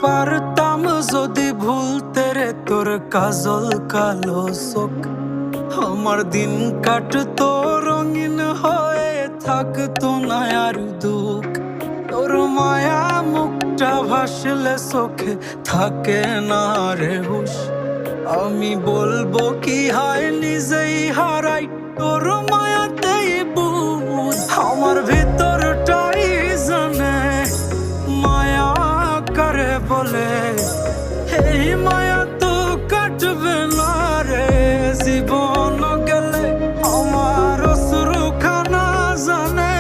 পারতাম যদি ভুলতে রে তোর কাজল কালো চোখ, আমার দিন কাটতো রঙিন হয়ে, থাকতো না আর দুঃখ। তোর মায়া মুখটা ভাসলে চোখে থাকে না রে হুশ। আমি বলবো কি হয় নিজেই হারাই তোর মায়াতেই বুঝ। আমার ভিতরটাই জানে মায়া কারে বলে, এই মায়া তো কাটবে না রে জীবন গেলে। আমার অশ্রুখানা জানে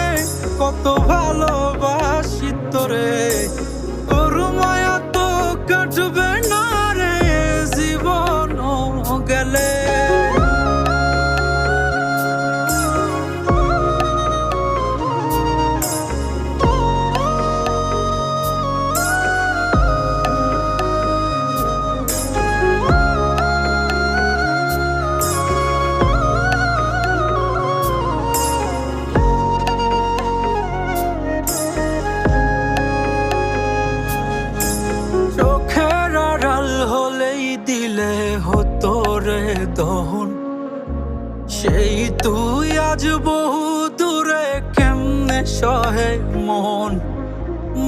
কত ভালোবাসি তোরে, তোর মায়া তো কাটবে না রে জীবন গেলে। চোখের আড়াল হলেই দিলে হতো রে দহন, সেই তুই আজ বহু দূরে কেমনে সহে মন।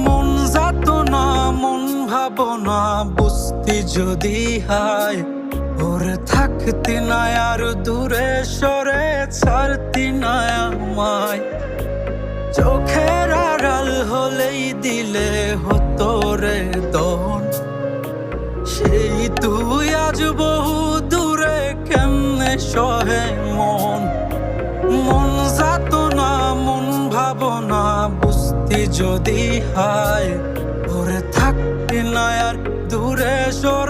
মন যাত না মন ভাবনা বুঝতি যদি হায়, ওরে থাকতি না আর দূরে সরে ছাড়তি না আমায়। চোখের আড়াল হলেই দিলে হতো রে দহন, সেই তুই আজ বহু দূরে কেমনে সহে মন। মন যাত না মন ভাবনা বুঝতি যদি হায়, ওরে থাকতি না আর দূরে সরে